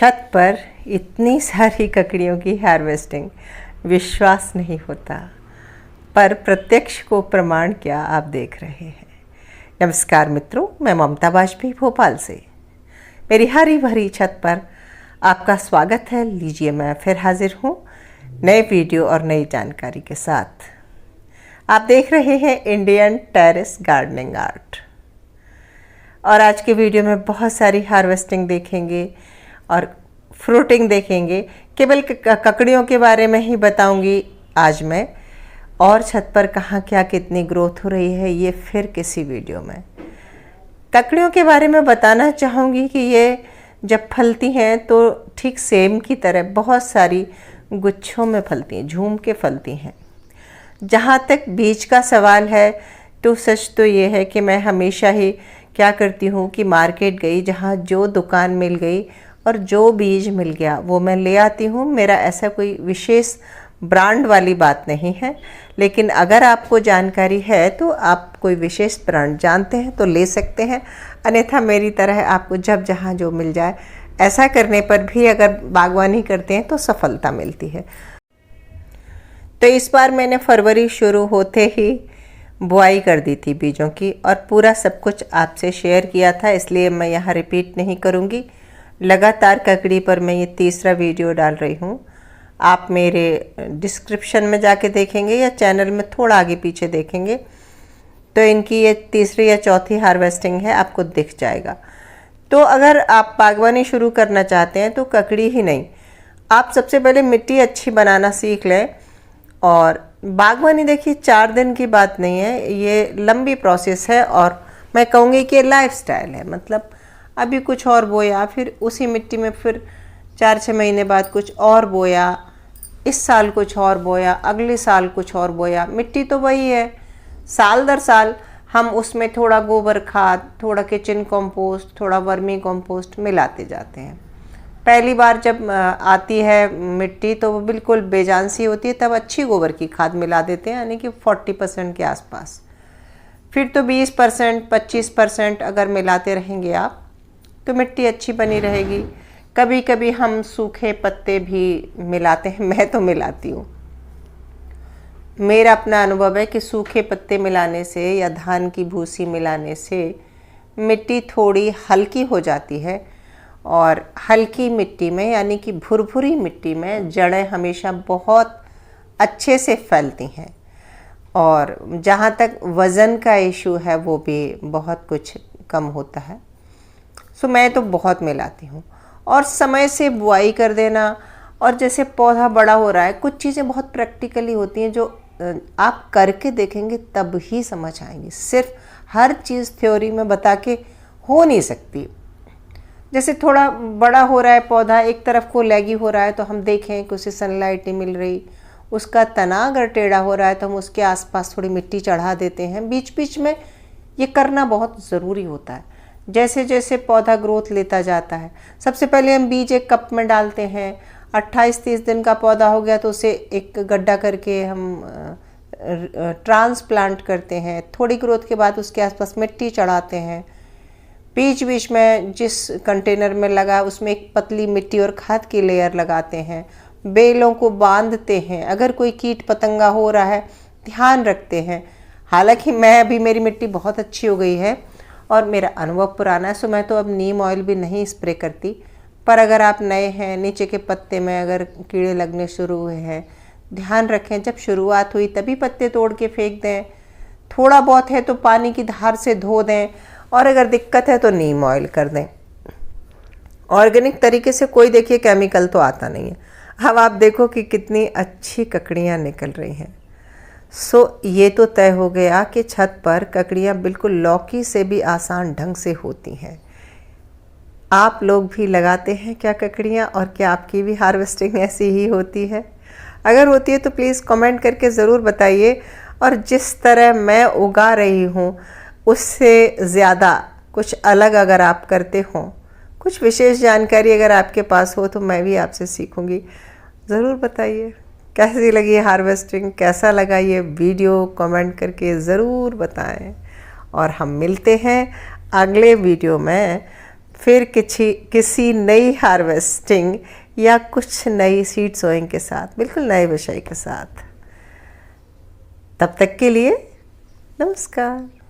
छत पर इतनी सारी ककड़ियों की हार्वेस्टिंग, विश्वास नहीं होता, पर प्रत्यक्ष को प्रमाण क्या आप देख रहे हैं। नमस्कार मित्रों, मैं ममता वाजपेयी भोपाल से। मेरी हरी भरी छत पर आपका स्वागत है। लीजिए, मैं फिर हाजिर हूँ नए वीडियो और नई जानकारी के साथ। आप देख रहे हैं इंडियन टेरेस गार्डनिंग आर्ट, और आज के वीडियो में बहुत सारी हार्वेस्टिंग देखेंगे और फ्रूटिंग देखेंगे। केवल ककड़ियों के बारे में ही बताऊंगी आज मैं, और छत पर कहाँ क्या कितनी ग्रोथ हो रही है ये फिर किसी वीडियो में। ककड़ियों के बारे में बताना चाहूँगी कि ये जब फलती हैं तो ठीक सेम की तरह बहुत सारी गुच्छों में फलती हैं, झूम के फलती हैं। जहाँ तक बीज का सवाल है तो सच तो ये है कि मैं हमेशा ही क्या करती हूँ कि मार्केट गई, जहाँ जो दुकान मिल गई और जो बीज मिल गया वो मैं ले आती हूँ। मेरा ऐसा कोई विशेष ब्रांड वाली बात नहीं है, लेकिन अगर आपको जानकारी है तो आप कोई विशेष ब्रांड जानते हैं तो ले सकते हैं, अन्यथा मेरी तरह आपको जब जहाँ जो मिल जाए ऐसा करने पर भी अगर बागवानी करते हैं तो सफलता मिलती है। तो इस बार मैंने फरवरी शुरू होते ही बुआई कर दी थी बीजों की, और पूरा सब कुछ आपसे शेयर किया था, इसलिए मैं यहाँ रिपीट नहीं करूँगी। लगातार ककड़ी पर मैं ये तीसरा वीडियो डाल रही हूँ। आप मेरे डिस्क्रिप्शन में जाके देखेंगे या चैनल में थोड़ा आगे पीछे देखेंगे तो इनकी ये तीसरी या चौथी हार्वेस्टिंग है, आपको दिख जाएगा। तो अगर आप बागवानी शुरू करना चाहते हैं तो ककड़ी ही नहीं, आप सबसे पहले मिट्टी अच्छी बनाना सीख लें। और बागवानी देखिए 4 दिन की बात नहीं है, ये लंबी प्रोसेस है, और मैं कहूँगी कि लाइफस्टाइल है। मतलब अभी कुछ और बोया, फिर उसी मिट्टी में फिर 4-6 महीने बाद कुछ और बोया, इस साल कुछ और बोया, अगले साल कुछ और बोया। मिट्टी तो वही है, साल दर साल हम उसमें थोड़ा गोबर खाद, थोड़ा किचन कंपोस्ट, थोड़ा वर्मी कंपोस्ट मिलाते जाते हैं। पहली बार जब आती है मिट्टी तो वो बिल्कुल बेजान सी होती है, तब अच्छी गोबर की खाद मिला देते हैं, यानी कि 40% के आसपास। फिर तो 20%, 25% अगर मिलाते रहेंगे आप तो मिट्टी अच्छी बनी रहेगी। कभी कभी हम सूखे पत्ते भी मिलाते हैं, मैं तो मिलाती हूँ। मेरा अपना अनुभव है कि सूखे पत्ते मिलाने से या धान की भूसी मिलाने से मिट्टी थोड़ी हल्की हो जाती है, और हल्की मिट्टी में यानी कि भुरभुरी मिट्टी में जड़ें हमेशा बहुत अच्छे से फैलती हैं, और जहाँ तक वज़न का इशू है वो भी बहुत कुछ कम होता है। सो मैं तो बहुत मिलाती हूँ, और समय से बुआई कर देना। और जैसे पौधा बड़ा हो रहा है, कुछ चीज़ें बहुत प्रैक्टिकली होती हैं जो आप करके देखेंगे तब ही समझ आएंगी। सिर्फ हर चीज़ थ्योरी में बता के हो नहीं सकती। जैसे थोड़ा बड़ा हो रहा है पौधा, एक तरफ को लैगी हो रहा है तो हम देखें कि उसे सनलाइट नहीं मिल रही, उसका तना अगर टेढ़ा हो रहा है तो हम उसके आसपास थोड़ी मिट्टी चढ़ा देते हैं। बीच बीच में ये करना बहुत ज़रूरी होता है। जैसे जैसे पौधा ग्रोथ लेता जाता है, सबसे पहले हम बीज एक कप में डालते हैं। 28-30 दिन का पौधा हो गया तो उसे एक गड्ढा करके हम ट्रांसप्लांट करते हैं। थोड़ी ग्रोथ के बाद उसके आसपास मिट्टी चढ़ाते हैं। बीच बीच में जिस कंटेनर में लगा उसमें एक पतली मिट्टी और खाद की लेयर लगाते हैं। बेलों को बांधते हैं, अगर कोई कीट पतंगा हो रहा है ध्यान रखते हैं। हालांकि मेरी मिट्टी बहुत अच्छी हो गई है और मेरा अनुभव पुराना है, सो मैं तो अब नीम ऑयल भी नहीं स्प्रे करती। पर अगर आप नए हैं, नीचे के पत्ते में अगर कीड़े लगने शुरू हुए हैं, ध्यान रखें जब शुरुआत हुई तभी पत्ते तोड़ के फेंक दें। थोड़ा बहुत है तो पानी की धार से धो दें, और अगर दिक्कत है तो नीम ऑयल कर दें। ऑर्गेनिक तरीके से कोई देखिए केमिकल तो आता नहीं है। अब आप देखो कि कितनी अच्छी ककड़ियाँ निकल रही हैं। सो ये तो तय हो गया कि छत पर ककड़ियाँ बिल्कुल लौकी से भी आसान ढंग से होती हैं। आप लोग भी लगाते हैं क्या ककड़ियाँ, और क्या आपकी भी हार्वेस्टिंग ऐसी ही होती है? अगर होती है तो प्लीज़ कमेंट करके ज़रूर बताइए। और जिस तरह मैं उगा रही हूँ उससे ज़्यादा कुछ अलग अगर आप करते हो, कुछ विशेष जानकारी अगर आपके पास हो तो मैं भी आपसे सीखूँगी। ज़रूर बताइए कैसी लगी हार्वेस्टिंग, कैसा लगा ये वीडियो, कमेंट करके ज़रूर बताएं। और हम मिलते हैं अगले वीडियो में फिर किसी नई हार्वेस्टिंग या कुछ नई सीड सोइंग के साथ, बिल्कुल नए विषय के साथ। तब तक के लिए नमस्कार।